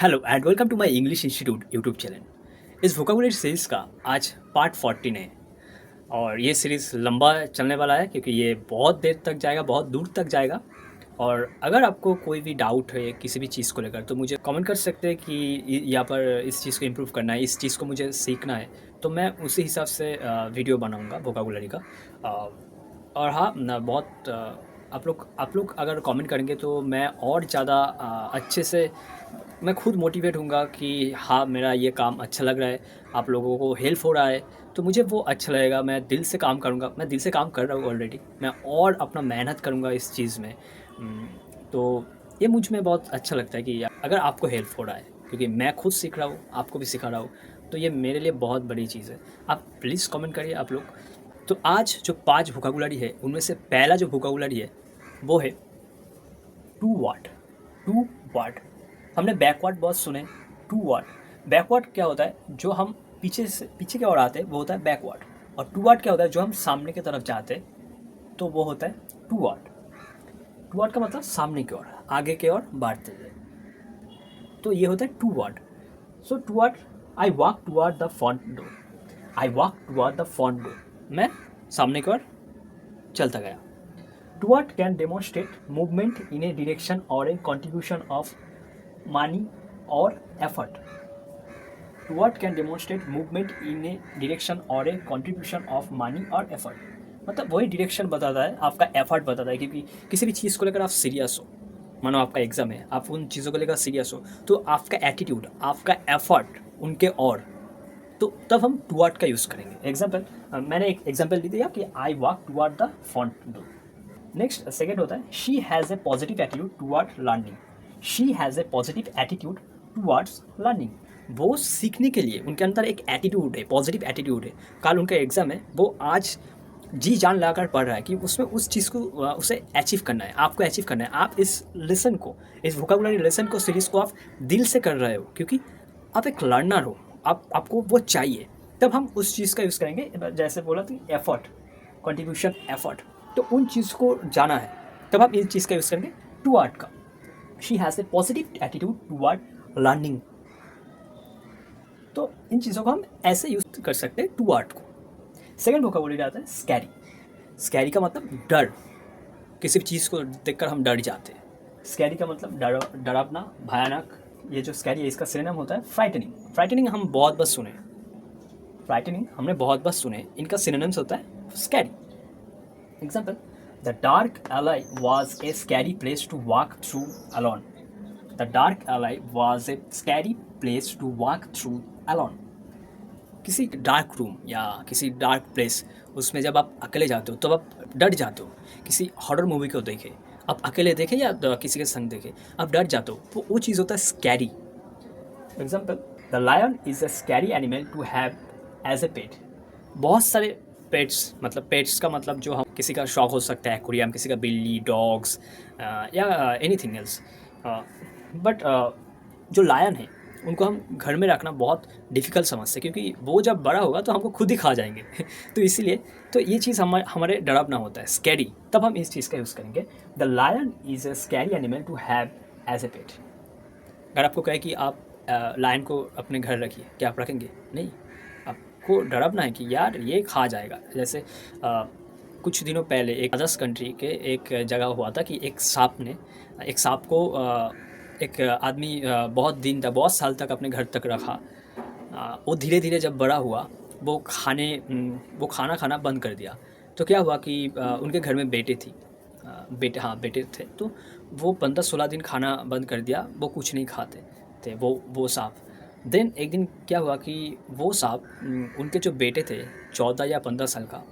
Hello and welcome to my English institute YouTube channel. इस vocabulary series का आज part 14 है और ये सीरीज़ लंबा चलने वाला है क्योंकि ये बहुत देर तक जाएगा, बहुत दूर तक जाएगा। और अगर आपको कोई भी डाउट है किसी भी चीज़ को लेकर तो मुझे कमेंट कर सकते हैं कि यहाँ पर इस चीज़ को इम्प्रूव करना है, इस चीज़ को मुझे सीखना है, तो मैं उसी हिसाब से वीडियो बनाऊँगा वोकेबुलरी का। और हाँ बहुत आप लोग अगर कमेंट करेंगे तो मैं और ज़्यादा अच्छे से मैं खुद मोटिवेट होऊंगा कि हाँ मेरा ये काम अच्छा लग रहा है, आप लोगों को हेल्प हो रहा है, तो मुझे वो अच्छा लगेगा। मैं दिल से काम करूँगा, मैं दिल से काम कर रहा हूँ ऑलरेडी, मैं और अपना मेहनत करूँगा इस चीज़ में। तो ये मुझ में बहुत अच्छा लगता है कि अगर आपको हेल्प हो रहा है, क्योंकि मैं खुद सीख रहा हूँ, आपको भी सिखा रहा हूँ, तो ये मेरे लिए बहुत बड़ी चीज़ है। आप प्लीज़ कमेंट करिए आप लोग। तो आज जो 5 वोकैबुलरी है उनमें से पहला जो वोकैबुलरी है वो है टू वाट। टू वाट हमने बैकवर्ड बहुत सुने। टू वाट, बैकवर्ड क्या होता है? जो हम पीछे की ओर आते हैं वो होता है बैकवर्ड। और टू वाट क्या होता है? जो हम सामने की तरफ जाते हैं तो वो होता है टू वाट। टू वाट का मतलब सामने की ओर, आगे की ओर बढ़ते हैं, तो ये होता है टू वाट। सो टू वाट, I walk toward the front door. I walk toward the front door, मैं सामने की ओर चलता गया। Toward can demonstrate movement in a direction or a contribution of money or effort. Toward can demonstrate movement in a direction or a contribution of money or effort. मतलब वही direction बताता है, आपका एफर्ट बताता है। क्योंकि किसी भी चीज़ को लेकर आप सीरियस हो, मानो आपका एग्जाम है, आप उन चीज़ों को लेकर सीरियस हो, तो आपका एटीट्यूड, आपका एफर्ट उनके और, तो तब हम टुवर्ड का यूज़ करेंगे। एग्जाम्पल, मैंने एक एग्जाम्पल दी दिया कि आई walk toward the front door. Next second होता है she has a positive attitude toward learning. She has a positive attitude towards learning. वो सीखने के लिए उनके अंदर एक एटीट्यूड है, पॉजिटिव एटीट्यूड है। कल उनका एग्ज़ाम है, वो आज जी जान लगाकर पढ़ रहा है कि उसमें उस चीज़ को उसे अचीव करना है, आपको अचीव करना है। आप इस लेसन को, इस वोकैबुलरी लेसन को, सीरीज़ को आप दिल से कर रहे हो क्योंकि आप एक लर्नर हो, आपको वो चाहिए। तब हम उस चीज़ का यूज़ करेंगे, जैसे बोला कि एफर्ट, कंट्रीब्यूशन, एफर्ट, तो उन चीज़ को जाना है, तब हम इस चीज़ का यूज़ करेंगे टुवर्ड का। She has a positive attitude toward learning. तो इन चीज़ों को हम ऐसे यूज़ कर सकते हैं टुवर्ड को। सेकेंड वोकैबुलरी आता है स्कैरी। स्कैरी का मतलब डर, किसी भी चीज़ को देखकर हम डर जाते हैं। स्कैरी का मतलब डरावना, भयानक। ये जो स्कैरी है इसका सिनोनिम होता है फ्राइटनिंग। फ्राइटनिंग हम बहुत बस सुने, फ्राइटनिंग हमने बहुत बस सुने, इनका सिनोनिम्स होता है scary. Example, the dark alley was a scary place to walk through alone. The dark alley was a scary place to walk through alone. किसी डार्क रूम या किसी डार्क प्लेस, उसमें जब आप अकेले जाते हो तब आप डर जाते हो। किसी हॉरर मूवी को देखे, आप अकेले देखें या किसी के संग देखें, आप डर जाते हो, तो वो चीज़ होता है scary. Example, the lion is a scary animal to have as a pet. बहुत सारे पेट्स, मतलब पेट्स का मतलब जो हम, किसी का शौक हो सकता है एक्वेरियम, किसी का बिल्ली, डॉग्स या एनीथिंग एल्स। बट जो लायन है उनको हम घर में रखना बहुत डिफ़िकल्ट समझते हैं क्योंकि वो जब बड़ा होगा तो हमको खुद ही खा जाएंगे तो इसीलिए तो ये चीज़ हमारे डरावना होता है, स्कैरी। तब हम इस चीज़ का यूज़ करेंगे, the lion is a scary animal to have as a pet. अगर आपको कहे कि आप लायन को अपने घर रखिए, क्या आप रखेंगे? नहीं, आपको डरावना है कि यार ये खा जाएगा। जैसे कुछ दिनों पहले एक अदर्स कंट्री के एक जगह हुआ था कि एक सांप को एक आदमी बहुत दिन तक, बहुत साल तक अपने घर तक रखा। वो धीरे धीरे जब बड़ा हुआ, वो खाना खाना बंद कर दिया। तो क्या हुआ कि उनके घर में बेटे थी, बेटे थे, तो वो 15-16 दिन खाना बंद कर दिया, वो कुछ नहीं खाते थे वो सांप। देन एक दिन क्या हुआ कि वो सांप, उनके जो बेटे थे 14 या 15 साल का,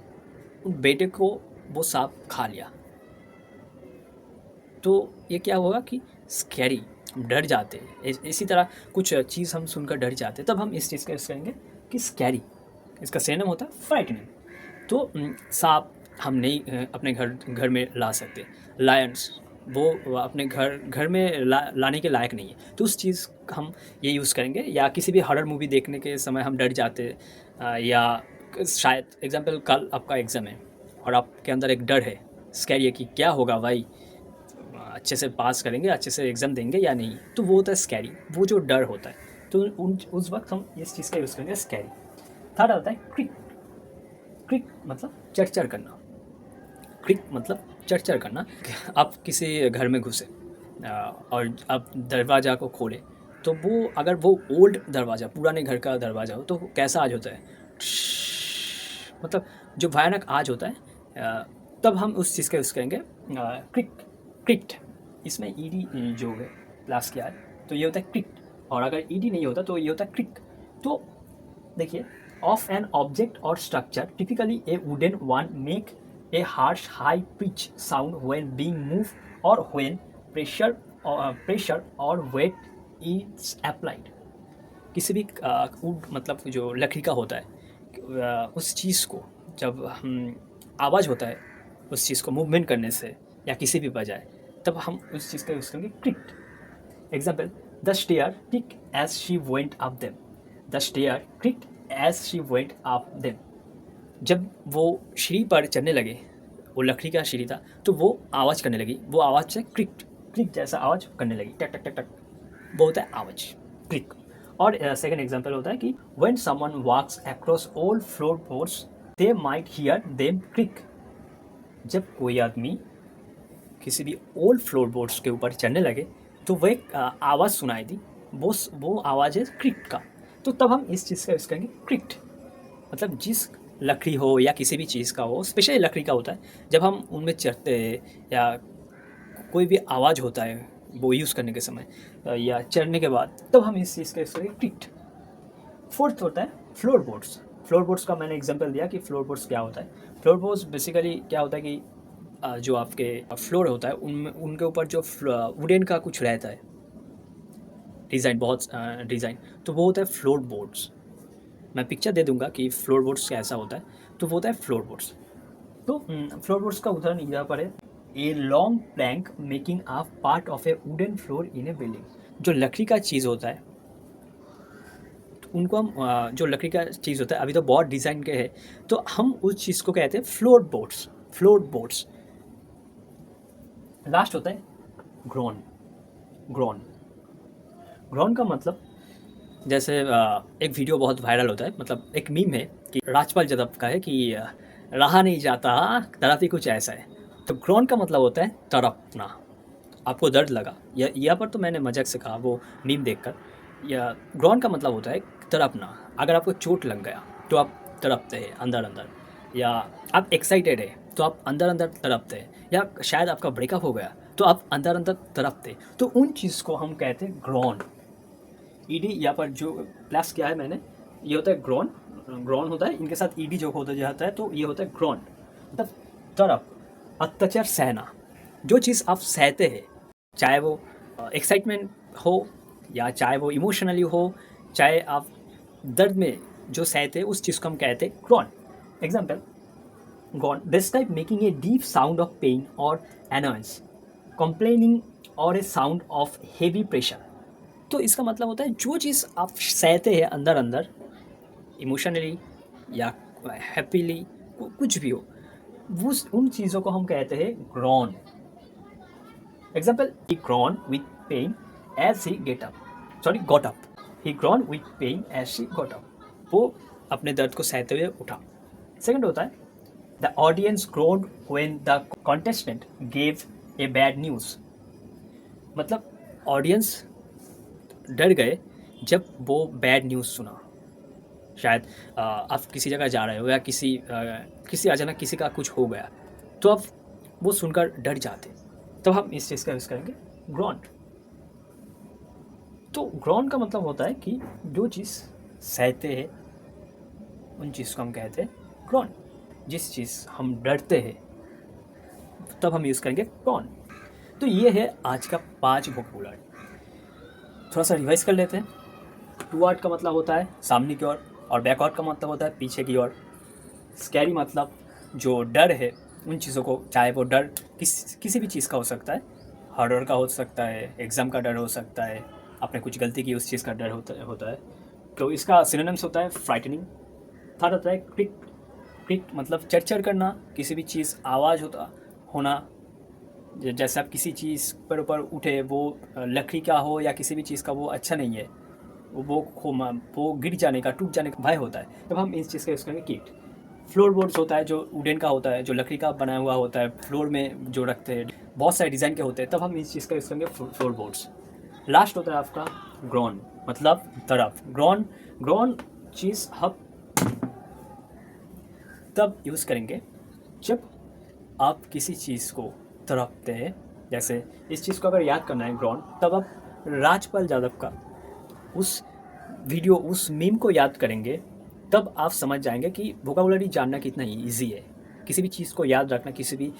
उन बेटे को वो सांप खा लिया। तो ये क्या होगा कि स्कैरी, हम डर जाते हैं। इसी तरह कुछ चीज़ हम सुनकर डर जाते हैं, तब हम इस चीज़ का यूज़ करेंगे कि स्कैरी। इसका सिनोनिम होता है फ्राइटनिंग। तो सांप हम नहीं अपने घर में ला सकते। लायंस, वो अपने घर में लाने के लायक नहीं है, तो उस चीज़ हम ये यूज़ करेंगे। या किसी भी हॉरर मूवी देखने के समय हम डर जाते, या शायद एग्जांपल, कल आपका एग्ज़ाम है और आपके अंदर एक डर है, स्कैरी है कि क्या होगा भाई, अच्छे से पास करेंगे, अच्छे से एग्ज़ाम देंगे या नहीं, तो वो होता है स्कैरी, वो जो डर होता है। तो उस वक्त हम इस चीज़ का यूज़ करेंगे स्कैरी। थर्ड आता है क्रिक। क्रिक मतलब चरचर करना। क्रिक मतलब चरचर करना। आप किसी घर में घुसे और आप दरवाज़ा को खोले, तो वो अगर वो ओल्ड दरवाज़ा, पुराने घर का दरवाज़ा हो, तो कैसा आवाज़ होता है, मतलब जो भयानक आवाज़ होता है। तब हम उस चीज़ का यूज़ करेंगे क्रिक। क्रिक्ट, इसमें ईडी जो है प्लस किया है, तो ये होता है क्रिक्ट। और अगर ईडी नहीं होता तो ये होता है क्रिक। तो देखिए, ऑफ एन ऑब्जेक्ट और structure, typically A wooden one, make a harsh high pitch sound when being move और व्हेन प्रेशर और वेट इज अप्लाइड। किसी भी वुड मतलब जो लकड़ी का होता है, उस चीज़ को जब हम आवाज़ होता है उस चीज़ को मूवमेंट करने से या किसी भी बजाय, तब हम उस चीज़ का यूज़ करेंगे creaked. Example, the stair creak as she went up them. The stair creak as she went up them. जब वो सीढ़ी पर चढ़ने लगे, वो लकड़ी का सीढ़ी था, तो वो आवाज़ करने लगी, वो आवाज़ से क्रिक क्रिक जैसा आवाज़ करने लगी, टक टक टक टक, वो होता है आवाज़, क्रिक। और सेकंड एग्जांपल होता है कि when someone walks across old floor boards they might hear them creak. जब कोई आदमी किसी भी ओल्ड फ्लोर बोर्ड्स के ऊपर चढ़ने लगे, तो वह एक आवाज़ सुनाई दी, वो आवाज़ है क्रिक का। तो तब हम इस चीज़ का यूज़ करेंगे क्रिक्ट। मतलब जिस लकड़ी हो या किसी भी चीज़ का हो, स्पेशली लकड़ी का होता है, जब हम उनमें चढ़ते हैं या कोई भी आवाज़ होता है वो यूज़ करने के समय या चढ़ने के बाद, तब हम इस चीज़ का यूज़ करेंगे क्रिक्ट। फोर्थ होता है फ्लोर बोर्ड्स। फ्लोर बोर्ड्स का मैंने एग्जांपल दिया कि फ्लोर बोर्ड्स क्या होता है। फ्लोर बोर्ड्स बेसिकली क्या होता है कि जो आपके फ्लोर होता है उनमें उनके ऊपर जो वुडन का कुछ रहता है डिज़ाइन, बहुत डिज़ाइन, तो वो होता है फ्लोर बोर्ड्स। मैं पिक्चर दे दूंगा कि फ्लोर बोर्ड्स कैसा होता है, तो वो होता है फ्लोर बोर्ड्स। तो फ्लोर बोर्ड्स का उदाहरण यहाँ पर है, a long plank making a part of a wooden floor in a building. जो लकड़ी का चीज़ होता है, तो उनको हम जो लकड़ी का चीज़ होता है, अभी तो बहुत डिज़ाइन के है, तो हम उस चीज़ को कहते हैं floor boards. Floor boards. Last होता है ग्रोन। ग्रोन ग्रोन का मतलब, जैसे एक वीडियो बहुत वायरल होता है, मतलब एक मीम है कि राजपाल यादव का है कि रहा नहीं जाता, तड़प ही कुछ ऐसा है। तो ग्रोन का मतलब होता है तड़पना। आपको दर्द लगा, या यहाँ पर तो मैंने मजाक से कहा वो मीम देखकर। या ग्रोन का मतलब होता है तड़पना। अगर आपको चोट लग गया तो आप तड़पते हैं अंदर अंदर, या आप एक्साइटेड है तो आप अंदर अंदर तड़पते हैं, या शायद आपका ब्रेकअप हो गया तो आप अंदर अंदर तड़पते। तो उन चीज़ को हम कहते हैं ग्रोन। ईडी यहाँ पर जो प्लस किया है मैंने, ये होता है ग्रोन। ग्रोन होता है, इनके साथ ईडी जो होता जाता है, तो ये होता है ग्रोन। मतलब तड़प, अत्याचार सहना। जो चीज़ आप सहते हैं, चाहे वो एक्साइटमेंट हो या चाहे वो इमोशनली हो, चाहे आप दर्द में जो सहते हैं, उस चीज़ को हम कहते हैं groan. Example, groan describe making a deep sound of pain or annoyance, complaining or a sound of heavy pressure. तो इसका मतलब होता है जो चीज़ आप सहते हैं अंदर अंदर, इमोशनली या हैप्पीली, कुछ भी हो, वो उन चीज़ों को हम कहते हैं groan. Example, he groan with pain as he got up. He groan with pain as he got up. वो अपने दर्द को सहते हुए उठा। सेकंड होता है the audience ग्रोन्ड when the contestant gave a bad news. मतलब ऑडियंस डर गए जब वो बैड न्यूज़ सुना। शायद आप किसी जगह जा रहे हो या किसी अचानक किसी का कुछ हो गया, तो आप वो सुनकर डर जाते। तो हम इस चीज़ का यूज़ करेंगे ग्रॉन। तो ग्रॉन का मतलब होता है कि जो चीज़ सहते हैं उन चीज़ को हम कहते हैं ग्रॉन। जिस चीज़ हम डरते हैं तब हम यूज़ करेंगे ग्रॉन। तो ये है आज का 5 वोकैबुलरी। थोड़ा सा रिवाइज कर लेते हैं। टूवर्ड का मतलब होता है सामने की ओर, और बैकवर्ड का मतलब होता है पीछे की ओर। स्कैरी मतलब जो डर है उन चीज़ों को, चाहे वो डर किसी भी चीज़ का हो सकता है, हॉरर का हो सकता है, एग्ज़ाम का डर हो सकता है, आपने कुछ गलती की उस चीज़ का डर होता है। तो इसका सिनोनिम्स होता है फ्राइटनिंग। थर्ड होता है क्रिक। क्रिक मतलब चरचर करना, किसी भी चीज़ आवाज़ होना। जैसे आप किसी चीज़ पर ऊपर उठे, वो लकड़ी का हो या किसी भी चीज़ का, वो अच्छा नहीं है, वो गिर जाने का, टूट जाने का भय होता है, तब हम इस चीज़ का यूज़ करेंगे किट। फ्लोर बोर्ड्स होता है जो वुडन का होता है, जो लकड़ी का बनाया हुआ होता है, फ्लोर में जो रखते हैं, बहुत सारे डिज़ाइन के होते हैं, तब हम इस चीज़ का यूज़ करेंगे फ्लोर बोर्ड्स। लास्ट होता है आपका ग्राउंड, मतलब तरफ। ग्राउंड चीज़ हम तब यूज़ करेंगे जब आप किसी चीज़ को तड़पते हैं। जैसे इस चीज़ को अगर याद करना है ग्राउंड, तब आप राजपाल यादव का उस वीडियो, उस मीम को याद करेंगे, तब आप समझ जाएंगे कि वोकाबुलरी जानना कितना ईजी है। किसी भी चीज़ को याद रखना, किसी भी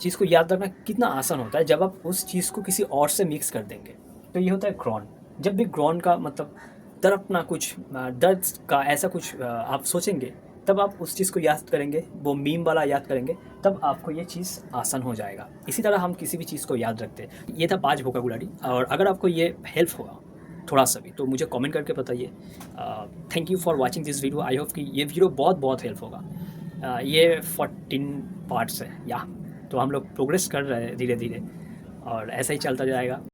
चीज़ को याद रखना कितना आसान होता है जब आप उस चीज़ को किसी और से मिक्स कर देंगे। तो ये होता है ग्राउंड। जब भी ग्राउंड का मतलब तड़पना, कुछ दर्द का ऐसा कुछ आप सोचेंगे, तब आप उस चीज़ को याद करेंगे, वो मीम वाला याद करेंगे, तब आपको ये चीज़ आसान हो जाएगा। इसी तरह हम किसी भी चीज़ को याद रखते हैं। ये था 5 वोकाबुलरी, और अगर आपको ये हेल्प होगा थोड़ा सा भी, तो मुझे कमेंट करके बताइए। Thank you for watching this video. I hope कि ये वीडियो बहुत हेल्प होगा। ये 14 पार्ट्स है, या तो हम लोग प्रोग्रेस कर रहे हैं धीरे धीरे, और ऐसा ही चलता जाएगा।